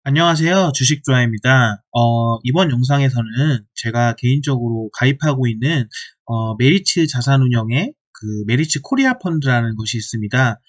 안녕하세요. 주식조아입니다. 이번 영상에서는 제가 개인적으로 가입하고 있는 메리츠 자산운용의 그 메리츠 코리아 펀드라는 것이 있습니다.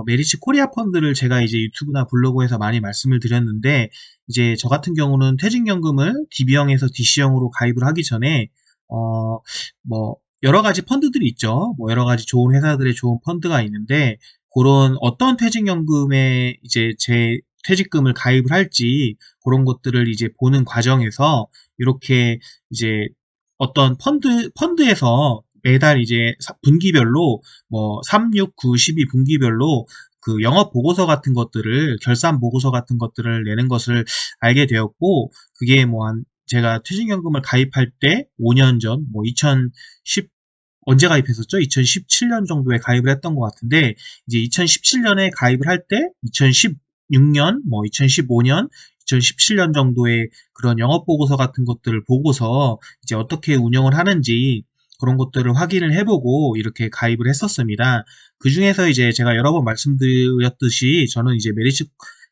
메리츠 코리아 펀드를 제가 이제 유튜브나 블로그에서 많이 말씀을 드렸는데, 이제 저 같은 경우는 퇴직연금을 DB형에서 DC형으로 가입을 하기 전에 뭐 여러 가지 펀드들이 있죠. 뭐 여러 가지 좋은 회사들의 좋은 펀드가 있는데, 그런 어떤 퇴직연금에 이제 제 퇴직금을 가입을 할지 그런 것들을 이제 보는 과정에서 이렇게 이제 어떤 펀드에서 매달 이제 분기별로 뭐 3, 6, 9, 12 분기별로 그 영업 보고서 같은 것들을 결산 보고서 같은 것들을 내는 것을 알게 되었고, 그게 뭐 한 제가 퇴직연금을 가입할 때 5년 전, 뭐 2010 언제 가입했었죠? 2017년 정도에 가입을 했던 것 같은데, 이제 2017년에 가입을 할 때 2016년, 뭐 2015년, 2017년 정도의 그런 영업보고서 같은 것들을 보고서 이제 어떻게 운영을 하는지 그런 것들을 확인을 해보고 이렇게 가입을 했었습니다. 그 중에서 이제 제가 여러 번 말씀드렸듯이 저는 이제 메리츠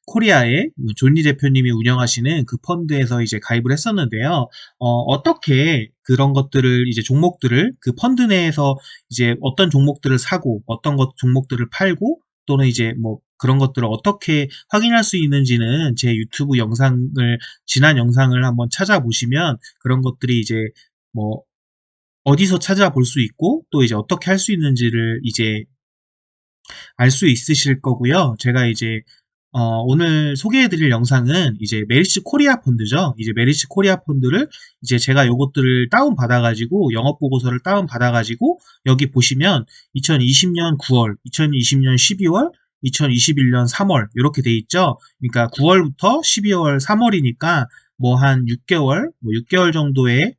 코리아의 존니 대표님이 운영하시는 그 펀드에서 이제 가입을 했었는데요. 어떻게 그런 것들을 이제 종목들을 그 펀드 내에서 이제 어떤 종목들을 사고 어떤 종목들을 팔고 또는 이제 뭐 그런 것들을 어떻게 확인할 수 있는지는 제 유튜브 영상을 지난 영상을 한번 찾아보시면 그런 것들이 이제 뭐 어디서 찾아볼 수 있고 또 이제 어떻게 할 수 있는지를 이제 알 수 있으실 거고요. 제가 이제 오늘 소개해드릴 영상은 이제 메리츠 코리아 펀드죠. 이제 메리츠 코리아 펀드를 이제 제가 요것들을 다운 받아가지고 영업 보고서를 다운 받아가지고 여기 보시면 2020년 9월, 2020년 12월, 2021년 3월 이렇게 돼 있죠. 그러니까 9월부터 12월, 3월이니까 뭐 한 6개월, 뭐 6개월 정도의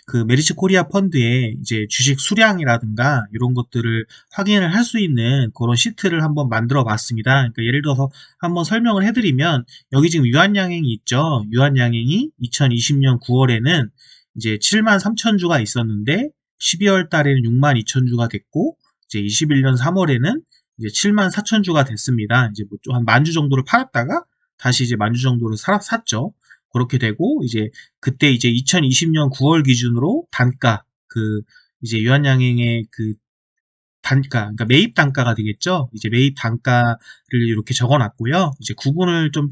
그 메리츠 코리아 펀드의 이제 주식 수량이라든가 이런 것들을 확인을 할 수 있는 그런 시트를 한번 만들어 봤습니다. 그러니까 예를 들어서 한번 설명을 해드리면 여기 지금 유한양행이 있죠. 유한양행이 2020년 9월에는 이제 7만 3천 주가 있었는데 12월 달에는 6만 2천 주가 됐고 이제 21년 3월에는 이제 7만 4천 주가 됐습니다. 이제 뭐 한 만 주 정도를 팔았다가 다시 이제 만 주 정도를 샀죠. 그렇게 되고 이제 그때 이제 2020년 9월 기준으로 단가, 그 이제 유한양행의 그 단가, 그러니까 매입 단가가 되겠죠. 이제 매입 단가를 이렇게 적어놨고요. 이제 구분을 좀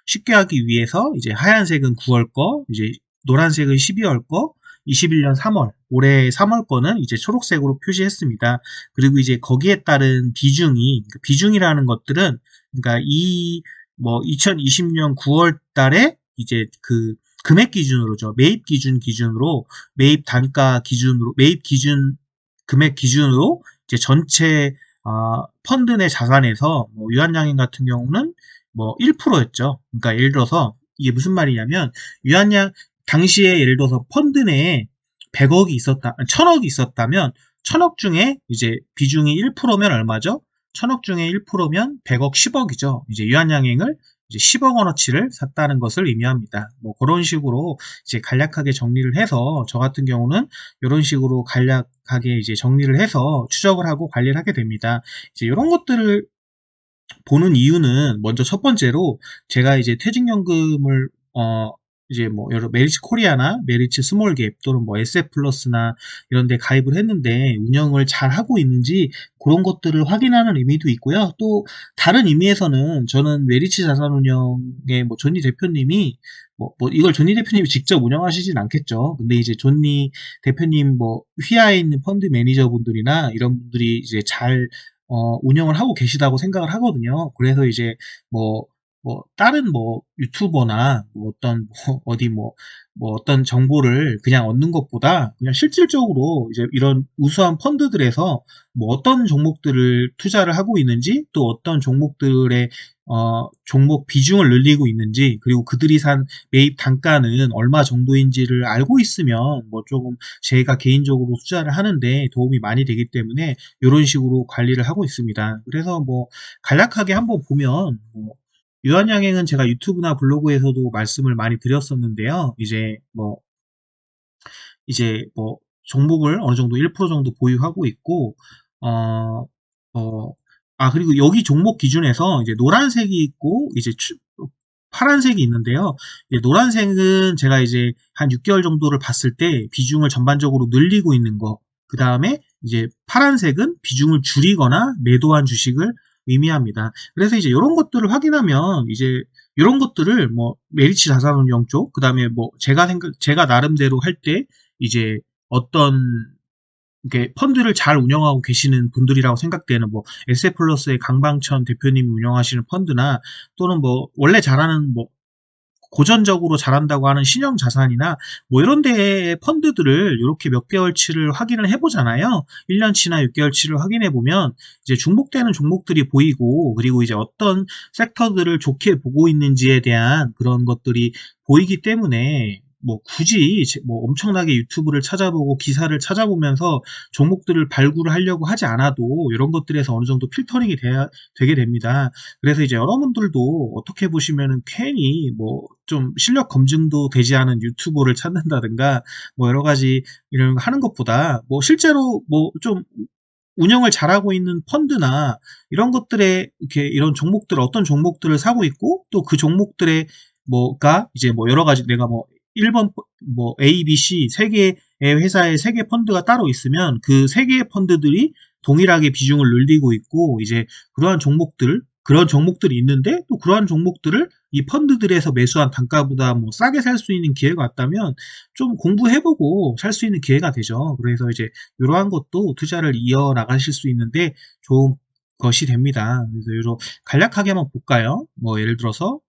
쉽게 하기 위해서 이제 하얀색은 9월 거, 이제 노란색은 12월 거, 21년 3월, 올해 3월 거는 이제 초록색으로 표시했습니다. 그리고 이제 거기에 따른 비중이, 비중이라는 것들은, 그러니까 이, 뭐, 2020년 9월 달에 이제 그 금액 기준으로죠. 매입 기준으로, 매입 단가 기준으로, 매입 기준, 금액 기준으로 이제 전체 펀드 내 자산에서 뭐 유한양행 같은 경우는 뭐 1%였죠. 그러니까 예를 들어서 이게 무슨 말이냐면 유한양 당시에 예를 들어서 펀드 내에 100억이 있었다, 1000억이 있었다면 1000억 중에 이제 비중이 1%면 얼마죠? 1000억 중에 1%면 100억 10억이죠. 이제 유한양행을 이제 10억 원어치를 샀다는 것을 의미합니다. 뭐 그런 식으로 이제 간략하게 정리를 해서 저 같은 경우는 이런 식으로 간략하게 이제 정리를 해서 추적을 하고 관리를 하게 됩니다. 이제 이런 것들을 보는 이유는 먼저 첫 번째로 제가 이제 퇴직연금을 이제 뭐 여러 메리츠 코리아나 메리츠 스몰갭 또는 뭐 SF 플러스나 이런 데 가입을 했는데 운영을 잘 하고 있는지 그런 것들을 확인하는 의미도 있고요. 또 다른 의미에서는 저는 메리츠 자산운용의 뭐 존니 대표님이 뭐 이걸 존니 대표님이 직접 운영하시진 않겠죠. 근데 이제 존니 대표님 뭐 휘하에 있는 펀드 매니저분들이나 이런 분들이 이제 잘 운영을 하고 계시다고 생각을 하거든요. 그래서 이제 뭐, 다른 뭐, 유튜버나, 뭐 어떤, 어디 뭐 어떤 정보를 그냥 얻는 것보다 그냥 실질적으로 이제 이런 우수한 펀드들에서 뭐 어떤 종목들을 투자를 하고 있는지 또 어떤 종목들의 종목 비중을 늘리고 있는지 그리고 그들이 산 매입 단가는 얼마 정도인지를 알고 있으면 뭐 조금 제가 개인적으로 투자를 하는데 도움이 많이 되기 때문에 이런 식으로 관리를 하고 있습니다. 그래서 뭐 간략하게 한번 보면 뭐 유한양행은 제가 유튜브나 블로그에서도 말씀을 많이 드렸었는데요. 이제 뭐 종목을 어느 정도 1% 정도 보유하고 있고 어, 그리고 여기 종목 기준에서 이제 노란색이 있고 이제 파란색이 있는데요. 노란색은 제가 이제 한 6개월 정도를 봤을 때 비중을 전반적으로 늘리고 있는 거. 그 다음에 이제 파란색은 비중을 줄이거나 매도한 주식을 의미합니다. 그래서 이제 이런 것들을 확인하면 이제 이런 것들을 뭐 메리츠 자산운용 쪽, 그 다음에 뭐 제가 나름대로 할 때 이제 어떤 이렇게 펀드를 잘 운영하고 계시는 분들이라고 생각되는 뭐 에세플러스의 강방천 대표님이 운영하시는 펀드나 또는 뭐 원래 잘하는 뭐 고전적으로 잘한다고 하는 신형 자산이나 뭐 이런 데의 펀드들을 이렇게 몇 개월치를 확인을 해보잖아요. 1년치나 6개월치를 확인해 보면 이제 중복되는 종목들이 보이고 그리고 이제 어떤 섹터들을 좋게 보고 있는지에 대한 그런 것들이 보이기 때문에 뭐 굳이 뭐 엄청나게 유튜브를 찾아보고 기사를 찾아보면서 종목들을 발굴을 하려고 하지 않아도 이런 것들에서 어느 정도 필터링이 되게 됩니다. 그래서 이제 여러분들도 어떻게 보시면은 괜히 뭐 좀 실력 검증도 되지 않은 유튜버를 찾는다든가 뭐 여러 가지 이런 거 하는 것보다 뭐 실제로 뭐 좀 운영을 잘하고 있는 펀드나 이런 것들에 이렇게 이런 종목들 어떤 종목들을 사고 있고 또 그 종목들의 뭐가 이제 뭐 여러 가지 내가 뭐 1번 뭐 A, B, C 세 개의 회사의 세 개 펀드가 따로 있으면 그 세 개의 펀드들이 동일하게 비중을 늘리고 있고 이제 그런 종목들이 있는데 또 그러한 종목들을 이 펀드들에서 매수한 단가보다 뭐 싸게 살 수 있는 기회가 왔다면 좀 공부해보고 살 수 있는 기회가 되죠. 그래서 이제 이러한 것도 투자를 이어나가실 수 있는데 좋은 것이 됩니다. 그래서 이런 간략하게 한번 볼까요? 뭐 예를 들어서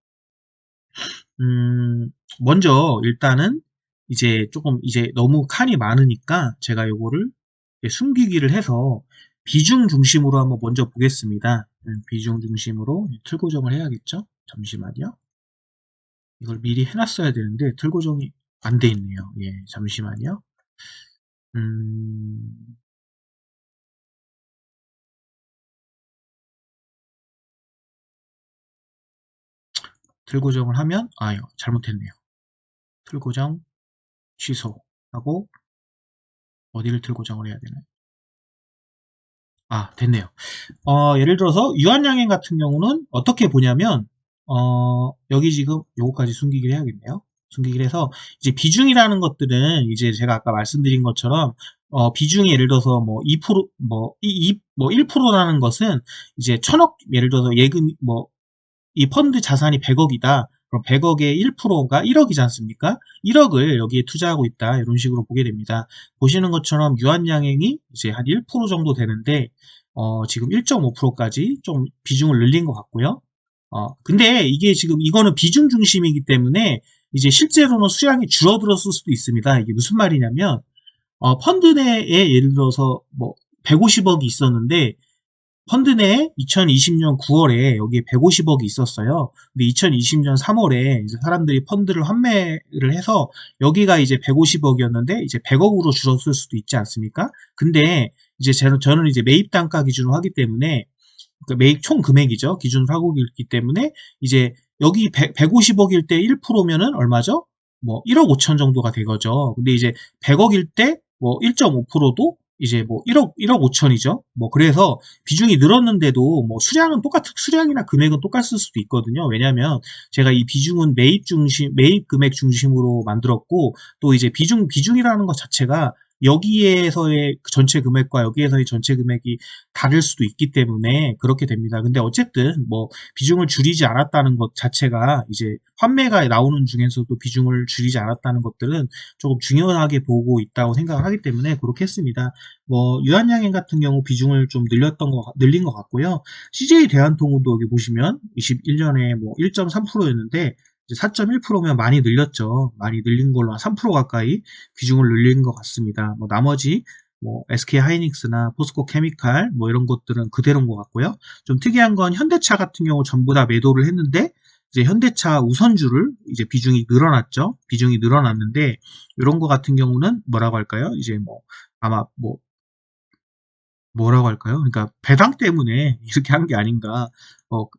음, 먼저 일단은 이제 조금 이제 너무 칸이 많으니까 제가 요거를 숨기기를 해서 비중 중심으로 한번 먼저 보겠습니다. 비중 중심으로 틀 고정을 해야겠죠? 잠시만요. 이걸 미리 해놨어야 되는데 틀 고정이 안 돼 있네요. 예, 잠시만요. 음, 틀 고정을 하면 잘못했네요. 틀 고정 취소하고 어디를 틀 고정을 해야 되나요? 됐네요. 예를 들어서 유한양행 같은 경우는 어떻게 보냐면 여기 지금 요거까지 숨기기를 해야겠네요. 숨기기를 해서 이제 비중이라는 것들은 이제 제가 아까 말씀드린 것처럼 비중이 예를 들어서 뭐 2%, 뭐 1%라는 것은 이제 천억 예를 들어서 예금 뭐 이 펀드 자산이 100억이다. 그럼 100억의 1%가 1억이지 않습니까? 1억을 여기에 투자하고 있다. 이런 식으로 보게 됩니다. 보시는 것처럼 유한양행이 이제 한 1% 정도 되는데 지금 1.5%까지 좀 비중을 늘린 것 같고요. 근데 이게 지금 이거는 비중 중심이기 때문에 이제 실제로는 수량이 줄어들었을 수도 있습니다. 이게 무슨 말이냐면 펀드 내에 예를 들어서 뭐 150억이 있었는데 펀드 내에 2020년 9월에 여기에 150억이 있었어요. 근데 2020년 3월에 이제 사람들이 펀드를 환매를 해서 여기가 이제 150억이었는데 이제 100억으로 줄었을 수도 있지 않습니까? 근데 이제 저는 이제 매입 단가 기준으로 하기 때문에 그 매입 총 금액이죠. 기준으로 하고 있기 때문에 이제 여기 150억일 때 1%면은 얼마죠? 뭐 1억 5천 정도가 되거죠. 근데 이제 100억일 때 뭐 1.5%도 이제 뭐 1억 5천이죠. 뭐 그래서 비중이 늘었는데도 뭐 수량이나 금액은 똑같을 수도 있거든요. 왜냐하면 제가 이 비중은 매입 금액 중심으로 만들었고 또 이제 비중이라는 것 자체가 여기에서의 전체 금액과 여기에서의 전체 금액이 다를 수도 있기 때문에 그렇게 됩니다. 근데 어쨌든 뭐 비중을 줄이지 않았다는 것 자체가 이제 환매가 나오는 중에서도 비중을 줄이지 않았다는 것들은 조금 중요하게 보고 있다고 생각을 하기 때문에 그렇게 했습니다. 뭐 유한양행 같은 경우 비중을 좀 늘린 것 같고요. CJ 대한통운도 여기 보시면 21년에 뭐 1.3%였는데 4.1%면 많이 늘렸죠. 많이 늘린 걸로 한 3% 가까이 비중을 늘린 것 같습니다. 뭐 나머지 뭐 SK 하이닉스나 포스코 케미칼 뭐 이런 것들은 그대로인 것 같고요. 좀 특이한 건 현대차 같은 경우 전부 다 매도를 했는데 이제 현대차 우선주를 이제 비중이 늘어났죠. 비중이 늘어났는데 이런 거 같은 경우는 뭐라고 할까요? 이제 뭐 아마 뭐라고 할까요? 그러니까 배당 때문에 이렇게 한 게 아닌가.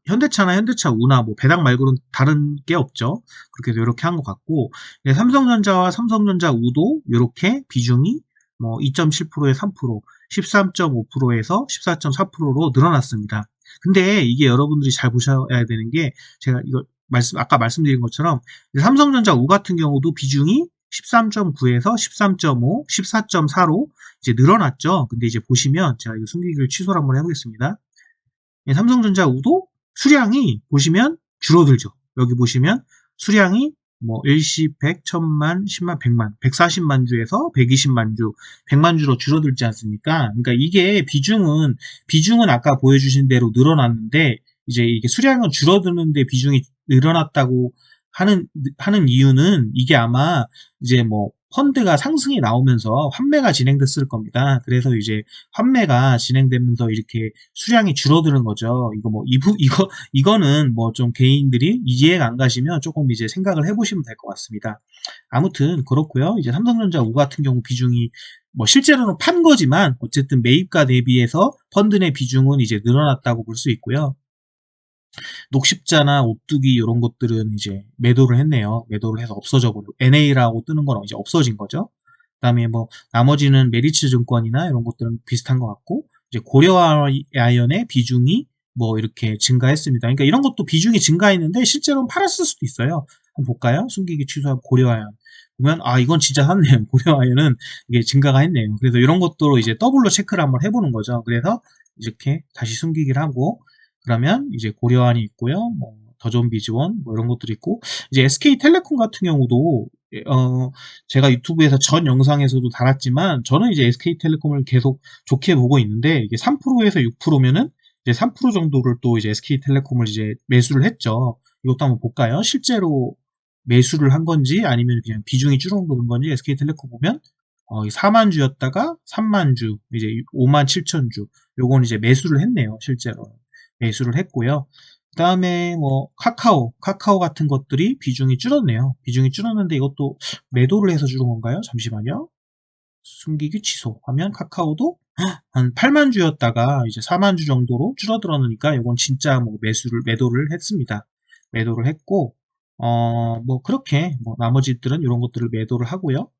현대차나 현대차 우나 뭐 배당 말고는 다른 게 없죠. 그렇게 해서 이렇게 한 것 같고, 삼성전자와 삼성전자 우도 이렇게 비중이 뭐 2.7%에 3%, 13.5%에서 14.4%로 늘어났습니다. 근데 이게 여러분들이 잘 보셔야 되는 게 제가 이걸 아까 말씀드린 것처럼 삼성전자 우 같은 경우도 비중이 13.9에서 13.5, 14.4로 이제 늘어났죠. 근데 이제 보시면 제가 이거 숨기기를 취소를 한번 해보겠습니다. 예, 삼성전자 우도 수량이 보시면 줄어들죠. 여기 보시면 수량이 뭐 일시 100, 1000만, 10만, 100만, 140만 주에서 120만 주, 100만 주로 줄어들지 않습니까? 그러니까 이게 비중은 아까 보여주신 대로 늘어났는데 이제 이게 수량은 줄어드는데 비중이 늘어났다고 하는 이유는 이게 아마 이제 뭐 펀드가 상승이 나오면서 환매가 진행됐을 겁니다. 그래서 이제 환매가 진행되면서 이렇게 수량이 줄어드는 거죠. 이거는 뭐 좀 개인들이 이해가 안 가시면 조금 이제 생각을 해보시면 될 것 같습니다. 아무튼 그렇고요. 이제 삼성전자 우 같은 경우 비중이 뭐 실제로는 판 거지만 어쨌든 매입가 대비해서 펀드 내 비중은 이제 늘어났다고 볼 수 있고요. 녹십자나 오뚜기 이런 것들은 이제 매도를 했네요. 매도를 해서 없어져 버리고 NA라고 뜨는 건 이제 없어진 거죠. 그다음에 뭐 나머지는 메리츠 증권이나 이런 것들은 비슷한 것 같고 이제 고려아연의 비중이 뭐 이렇게 증가했습니다. 그러니까 이런 것도 비중이 증가했는데 실제로는 팔았을 수도 있어요. 한번 볼까요? 숨기기 취소하고 고려아연 보면 아 이건 진짜 샀네요. 고려아연은 이게 증가가 했네요. 그래서 이런 것도 이제 더블로 체크를 한번 해보는 거죠. 그래서 이렇게 다시 숨기기를 하고 그러면 이제 고려안이 있고요. 뭐 더존 비즈원 뭐 이런 것들이 있고 이제 SK텔레콤 같은 경우도 제가 유튜브에서 전 영상에서도 달았지만 저는 이제 SK텔레콤을 계속 좋게 보고 있는데 이게 3%에서 6%면은 이제 3% 정도를 또 이제 SK텔레콤을 이제 매수를 했죠. 이것도 한번 볼까요? 실제로 매수를 한 건지 아니면 그냥 비중이 줄어든 건지 SK텔레콤 보면 4만 주였다가 3만 주, 이제 5만 7천 주. 요건 이제 매수를 했네요, 실제로. 매수를 했고요. 그 다음에 뭐 카카오 같은 것들이 비중이 줄었네요. 비중이 줄었는데 이것도 매도를 해서 줄은 건가요? 잠시만요. 숨기기 취소하면 카카오도 한 8만 주였다가 이제 4만 주 정도로 줄어들었으니까 이건 진짜 뭐 매도를 했습니다. 매도를 했고 뭐 그렇게 뭐 나머지들은 이런 것들을 매도를 하고요.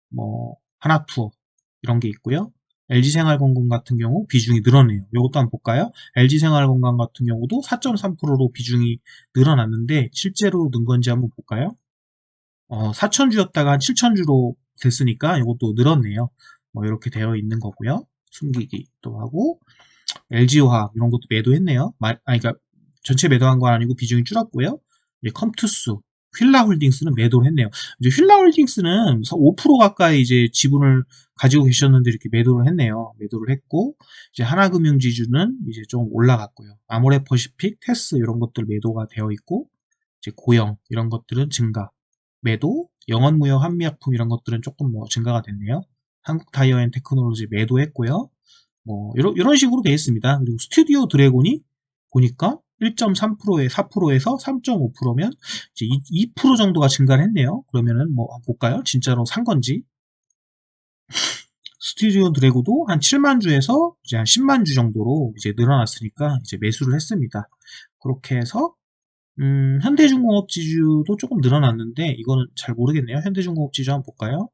뭐 하나투어 이런 게 있고요. LG생활건강 같은 경우 비중이 늘었네요. 이것도 한번 볼까요? LG생활건강 같은 경우도 4.3%로 비중이 늘어났는데 실제로 는 건지 한번 볼까요? 4,000주였다가 한 7,000주로 됐으니까 이것도 늘었네요. 뭐 이렇게 되어 있는 거고요. 숨기기 또 하고 LG화학 이런 것도 매도했네요. 그러니까 전체 매도한 건 아니고 비중이 줄었고요. 컴투스, 휠라홀딩스는 매도를 했네요. 이제 휠라홀딩스는 5% 가까이 이제 지분을 가지고 계셨는데 이렇게 매도를 했네요. 매도를 했고 이제 하나금융지주는 이제 좀 올라갔고요. 아모레퍼시픽, 테스 이런 것들 매도가 되어 있고 이제 고영 이런 것들은 증가, 매도, 영원무역, 한미약품 이런 것들은 조금 뭐 증가가 됐네요. 한국타이어앤테크놀로지 매도했고요. 뭐 이런 식으로 되어 있습니다. 그리고 스튜디오 드래곤이 보니까 1.3%에 4%에서 3.5%면 이제 2% 정도가 증가를 했네요. 그러면은 뭐 한번 볼까요? 진짜로 산 건지. 스튜디오 드래곤도 한 7만 주에서 이제 한 10만 주 정도로 이제 늘어났으니까 이제 매수를 했습니다. 그렇게 해서 현대중공업 지주도 조금 늘어났는데 이거는 잘 모르겠네요. 현대중공업 지주 한번 볼까요?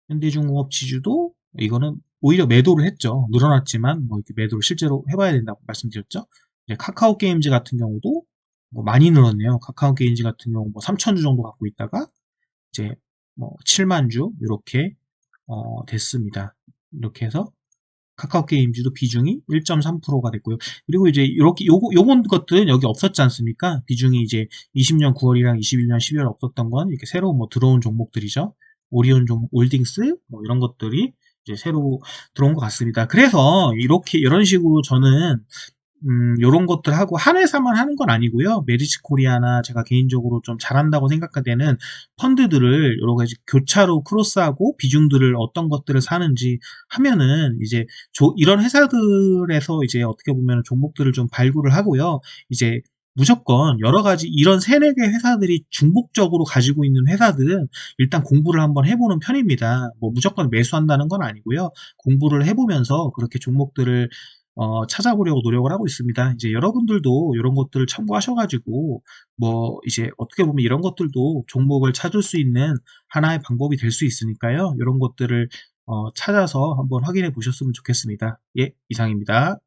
현대중공업 지주도 이거는 오히려 매도를 했죠. 늘어났지만 뭐 이렇게 매도를 실제로 해봐야 된다고 말씀드렸죠. 이제 카카오 게임즈 같은 경우도 뭐 많이 늘었네요. 카카오 게임즈 같은 경우 뭐 3,000주 정도 갖고 있다가 이제 뭐 7만 주 이렇게 됐습니다. 이렇게 해서 카카오 게임즈도 비중이 1.3%가 됐고요. 그리고 이제 이렇게 요번 것들은 여기 없었지 않습니까? 비중이 이제 20년 9월이랑 21년 12월 없었던 건 이렇게 새로 뭐 들어온 종목들이죠. 오리온 홀딩스 뭐 이런 것들이 이제 새로 들어온 것 같습니다. 그래서 이런 식으로 저는 요런 것들 하고 한 회사만 하는 건 아니고요. 메리츠 코리아나 제가 개인적으로 좀 잘한다고 생각되는 펀드들을 여러 가지 교차로 크로스하고 비중들을 어떤 것들을 사는지 하면은 이제 이런 회사들에서 이제 어떻게 보면 종목들을 좀 발굴을 하고요. 이제 무조건 여러 가지 이런 세네 개 회사들이 중복적으로 가지고 있는 회사들은 일단 공부를 한번 해보는 편입니다. 뭐 무조건 매수한다는 건 아니고요. 공부를 해보면서 그렇게 종목들을 찾아보려고 노력을 하고 있습니다. 이제 여러분들도 이런 것들을 참고하셔가지고, 뭐, 이제 어떻게 보면 이런 것들도 종목을 찾을 수 있는 하나의 방법이 될 수 있으니까요. 이런 것들을 찾아서 한번 확인해 보셨으면 좋겠습니다. 예, 이상입니다.